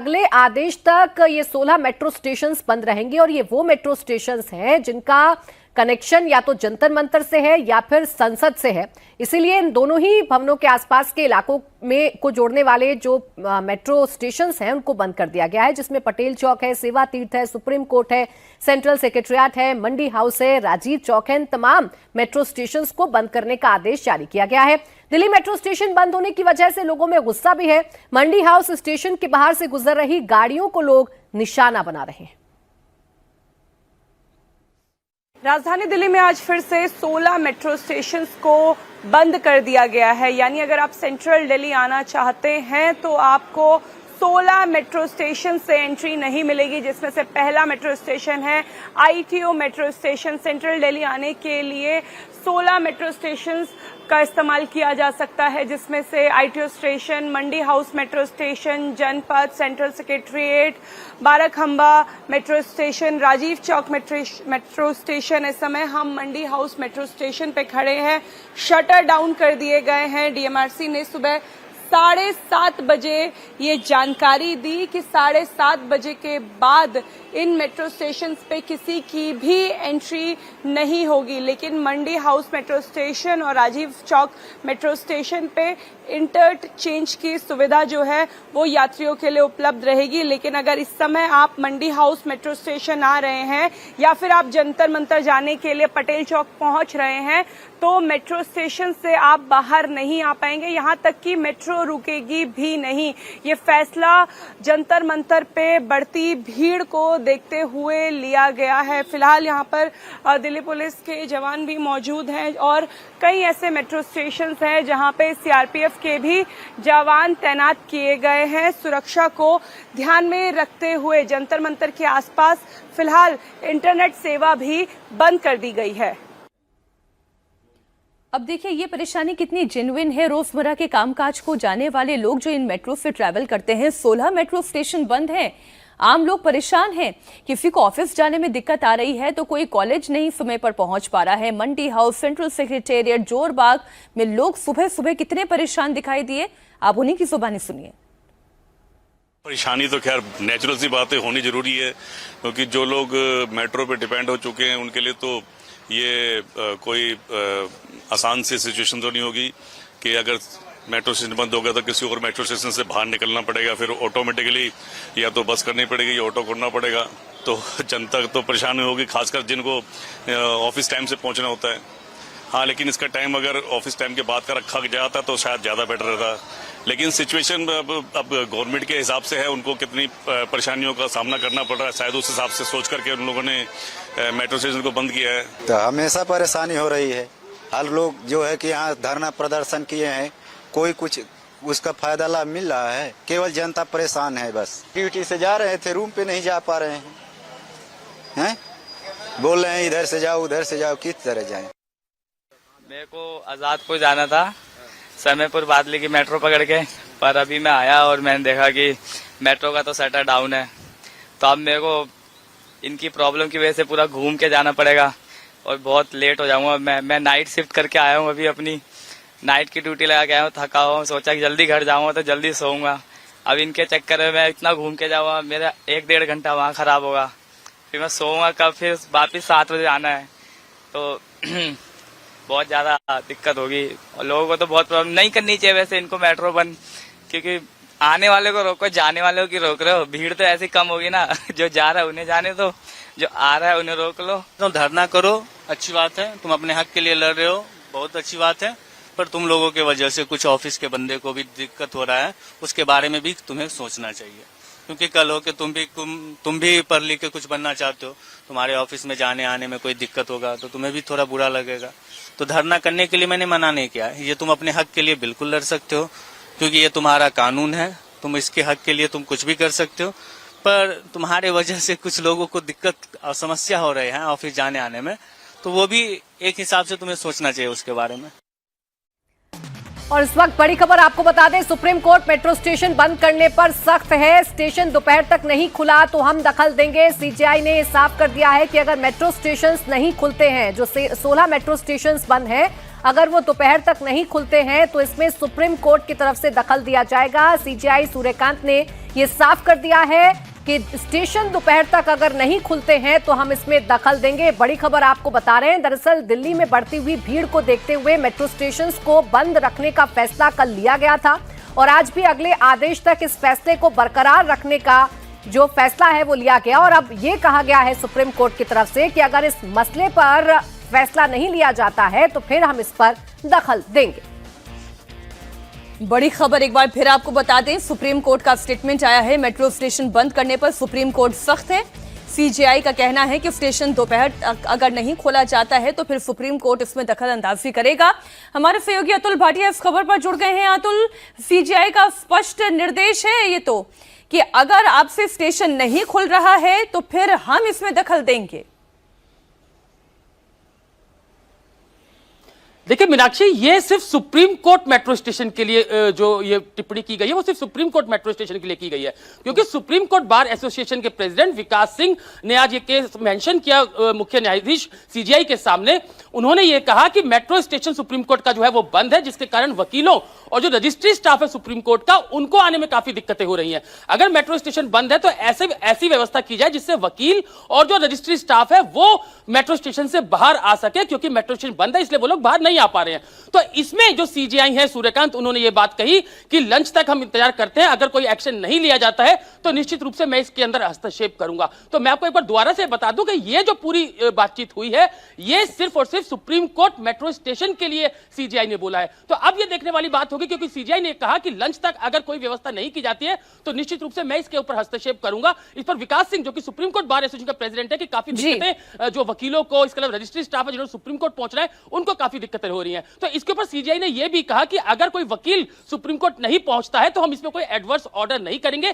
अगले आदेश तक ये 16 मेट्रो स्टेशंस बंद रहेंगे और ये वो मेट्रो स्टेशंस हैं जिनका कनेक्शन या तो जंतर मंतर से है या फिर संसद से है। इसीलिए इन दोनों ही भवनों के आसपास के इलाकों में को जोड़ने वाले जो मेट्रो स्टेशंस हैं उनको बंद कर दिया गया है, जिसमें पटेल चौक है, सेवा तीर्थ है, सुप्रीम कोर्ट है, सेंट्रल सेक्रेटरिएट है, मंडी हाउस है, राजीव चौक है। इन तमाम मेट्रो स्टेशंस को बंद करने का आदेश जारी किया गया है। दिल्ली मेट्रो स्टेशन बंद होने की वजह से लोगों में गुस्सा भी है। मंडी हाउस स्टेशन के बाहर से गुजर रही गाड़ियों को लोग निशाना बना रहे हैं। राजधानी दिल्ली में आज फिर से 16 मेट्रो स्टेशंस को बंद कर दिया गया है। यानी अगर आप सेंट्रल दिल्ली आना चाहते हैं तो आपको 16 मेट्रो स्टेशन से एंट्री नहीं मिलेगी, जिसमें से पहला मेट्रो स्टेशन है ITO metro station. Central Delhi आने के लिए 16 मेट्रो स्टेशंस का इस्तेमाल किया जा सकता है, जिसमें से ITO station, Mandi house metro station, Janpath, central secretariat, Barakhamba metro station, Rajiv Chowk metro station. इस समय हम मंडी हाउस मेट्रो स्टेशन पे खड़े हैं। शटर डाउन कर दिए गए हैं। डीएमआरसी ने सुबह 7:30 बजे ये जानकारी दी कि 7:30 बजे के बाद इन मेट्रो स्टेशंस पे किसी की भी एंट्री नहीं होगी। लेकिन मंडी हाउस मेट्रो स्टेशन और राजीव चौक मेट्रो स्टेशन पे इंटरचेंज की सुविधा जो है वो यात्रियों के लिए उपलब्ध रहेगी। लेकिन अगर इस समय आप मंडी हाउस मेट्रो स्टेशन आ रहे हैं या फिर आप जंतर मंतर जाने के लिए पटेल चौक पहुंच रहे हैं तो मेट्रो स्टेशन से आप बाहर नहीं आ पाएंगे। यहां तक कि मेट्रो रुकेगी भी नहीं। ये फैसला जंतर मंतर पे बढ़ती भीड़ को देखते हुए लिया गया है। फिलहाल यहां पर दिल्ली पुलिस के जवान भी मौजूद हैं और कई ऐसे मेट्रो स्टेशन हैं जहां पे सीआरपीएफ के भी जवान तैनात किए गए हैं। सुरक्षा को ध्यान में रखते हुए जंतर मंतर के आसपास फिलहाल इंटरनेट सेवा भी बंद कर दी गई है। अब देखिए ये परेशानी कितनी जेन्युइन है। रोजमर्रा के कामकाज को जाने वाले लोग जो इन मेट्रो से ट्रैवल करते हैं, 16 मेट्रो स्टेशन बंद हैं। आम लोग परेशान हैं। किसी को ऑफिस जाने में दिक्कत आ रही है तो कोई कॉलेज नहीं समय पर पहुंच पा रहा है। मंडी हाउस, सेंट्रल सेक्रेटेरिएट, जोरबाग में लोग सुबह सुबह कितने परेशान दिखाई दिए, आप उन्हीं की जुबानी सुनिए। परेशानी तो खैर नेचुरल सी बात है, होनी जरूरी है, क्योंकि जो लोग मेट्रो पे डिपेंड हो चुके हैं उनके लिए तो ये कोई आसान सी सिचुएशन तो नहीं होगी कि अगर मेट्रो स्टेशन बंद होगा तो किसी और मेट्रो स्टेशन से बाहर निकलना पड़ेगा, फिर ऑटोमेटिकली या तो बस करनी पड़ेगी या ऑटो करना पड़ेगा। तो जनता तो परेशानी होगी, खासकर जिनको ऑफिस टाइम से पहुंचना होता है। हाँ, लेकिन इसका टाइम अगर ऑफिस टाइम के बाद का रखा जाता तो शायद ज्यादा बेटर रहता। लेकिन सिचुएशन अब गवर्नमेंट के हिसाब से है, उनको कितनी परेशानियों का सामना करना पड़ रहा है, शायद उस हिसाब से सोच करके उन लोगों ने मेट्रो स्टेशन को बंद किया है। तो हमेशा परेशानी हो रही है। हर लोग जो है कि यहाँ धरना प्रदर्शन किए हैं, कोई कुछ उसका फायदा लाभ मिल रहा है, केवल जनता परेशान है। बस ड्यूटी से जा रहे थे, रूम पे नहीं जा पा रहे हैं, बोल रहे हैं इधर से जाओ उधर से जाओ, किस तरह जाए। मेरे को आजादपुर जाना था, समयपुर बादली की मेट्रो पकड़ के, पर अभी मैं आया और मैंने देखा कि मेट्रो का तो शटर डाउन है। तो अब मेरे को इनकी प्रॉब्लम की वजह से पूरा घूम के जाना पड़ेगा और बहुत लेट हो जाऊंगा। मैं नाइट शिफ्ट करके आया हूँ, अभी अपनी नाइट की ड्यूटी लगा के आया हूँ, थका हुआ हूँ, सोचा कि जल्दी घर जाऊंगा तो जल्दी सोऊंगा। अब इनके चक्कर में मैं इतना घूम के जाऊंगा, मेरा 1-1.5 घंटा वहाँ खराब होगा, फिर मैं सोऊंगा कब, फिर वापिस 7 बजे आना है। तो बहुत ज्यादा दिक्कत होगी और लोगों को तो बहुत प्रॉब्लम नहीं करनी चाहिए वैसे इनको मेट्रो बंद, क्योंकि आने वाले को रोको, जाने वाले की रोक रहे हो। भीड़ तो ऐसी कम होगी ना, जो जा रहा है उन्हें जाने दो, जो आ रहा है उन्हें रोक लो। तो धरना करो, अच्छी बात है, तुम अपने हक के लिए लड़ रहे हो, बहुत अच्छी बात है। पर तुम लोगों के वजह से कुछ ऑफिस के बंदे को भी दिक्कत हो रहा है, उसके बारे में भी तुम्हें सोचना चाहिए। क्योंकि कल हो के तुम भी पढ़ लिख के कुछ बनना चाहते हो, तुम्हारे ऑफिस में जाने आने में कोई दिक्कत होगा तो तुम्हें भी थोड़ा बुरा लगेगा। तो धरना करने के लिए मैंने मना नहीं किया, ये तुम अपने हक के लिए बिल्कुल लड़ सकते हो, क्योंकि ये तुम्हारा कानून है, तुम इसके हक के लिए तुम कुछ भी कर सकते हो। पर तुम्हारे वजह से कुछ लोगों को दिक्कत और समस्या हो रही है ऑफिस जाने आने में, तो वो भी एक हिसाब से तुम्हें सोचना चाहिए उसके बारे में। और इस वक्त बड़ी खबर आपको बता दें, सुप्रीम कोर्ट मेट्रो स्टेशन बंद करने पर सख्त है। स्टेशन दोपहर तक नहीं खुला तो हम दखल देंगे। सीजेआई ने साफ कर दिया है कि अगर मेट्रो स्टेशन नहीं खुलते हैं, जो 16 मेट्रो स्टेशन बंद हैं, अगर वो दोपहर तक नहीं खुलते हैं तो इसमें सुप्रीम कोर्ट की तरफ से दखल दिया जाएगा। सीजेआई सूर्यकांत ने ये साफ कर दिया है कि स्टेशन दोपहर तक अगर नहीं खुलते हैं तो हम इसमें दखल देंगे। बड़ी खबर आपको बता रहे हैं, दरअसल दिल्ली में बढ़ती हुई भीड़ को देखते हुए मेट्रो स्टेशन को बंद रखने का फैसला कल लिया गया था और आज भी अगले आदेश तक इस फैसले को बरकरार रखने का जो फैसला है वो लिया गया। और अब ये कहा गया है सुप्रीम कोर्ट की तरफ से कि अगर इस मसले पर फैसला नहीं लिया जाता है तो फिर हम इस पर दखल देंगे। बड़ी खबर एक बार फिर आपको बता दें, सुप्रीम कोर्ट का स्टेटमेंट आया है। मेट्रो स्टेशन बंद करने पर सुप्रीम कोर्ट सख्त है। सीजेआई का कहना है कि स्टेशन दोपहर तक अगर नहीं खोला जाता है तो फिर सुप्रीम कोर्ट इसमें दखल अंदाजी करेगा। हमारे सहयोगी अतुल भाटिया इस खबर पर जुड़ गए हैं। अतुल, सीजेआई का स्पष्ट निर्देश है ये तो कि अगर आपसे स्टेशन नहीं खुल रहा है तो फिर हम इसमें दखल देंगे। देखिए मीनाक्षी, ये सिर्फ सुप्रीम कोर्ट मेट्रो स्टेशन के लिए जो ये टिप्पणी की गई है वो सिर्फ सुप्रीम कोर्ट मेट्रो स्टेशन के लिए की गई है, क्योंकि सुप्रीम कोर्ट बार एसोसिएशन के प्रेसिडेंट विकास सिंह ने आज ये केस मेंशन किया मुख्य न्यायाधीश सीजीआई के सामने। उन्होंने ये कहा कि मेट्रो स्टेशन सुप्रीम कोर्ट का जो है वो बंद है, जिसके कारण वकीलों और जो रजिस्ट्री स्टाफ है सुप्रीम कोर्ट का उनको आने में काफी दिक्कतें हो रही हैं। अगर मेट्रो स्टेशन बंद है तो ऐसी व्यवस्था की जाए जिससे वकील और जो रजिस्ट्री स्टाफ है वो मेट्रो स्टेशन से बाहर आ सके, क्योंकि मेट्रो स्टेशन बंद है इसलिए वो लोग बाहर नहीं आ पा रहे हैं। तो इसमें जो सीजीआई है सूर्यकांत, उन्होंने ये बात कही कि लंच तक हम इंतजार करते हैं, अगर कोई एक्शन नहीं लिया जाता है तो निश्चित रूप से मैं इसके अंदर हस्तक्षेप करूंगा। तो मैं आपको एक बार दोबारा से बता दूं कि ये जो पूरी बातचीत हुई है ये सिर्फ और सिर्फ सुप्रीम कोर्ट मेट्रो स्टेशन के लिए सीजीआई ने बोला है। तो अब ये देखने वाली बात होगी, क्योंकि सीजीआई ने कहा कि लंच तक अगर कोई व्यवस्था नहीं की जाती है तो निश्चित रूप से मैं इसके ऊपर हस्तक्षेप करूंगा। इस पर विकास सिंह जो कि सुप्रीम कोर्ट बार एसोसिएशन का प्रेसिडेंट है कि काफी दिक्कतें जो वकीलों को, इसके अलावा रजिस्ट्री स्टाफ है जिन्होंने सुप्रीम कोर्ट पहुंचना है उनको काफी दिक्कतें हो रही हैं। तो इसके ऊपर सीजीआई ने यह भी कहा कि अगर कोई वकील सुप्रीम कोर्ट नहीं पहुंचता है तो हम इसमें कोई एडवर्स ऑर्डर नहीं करेंगे।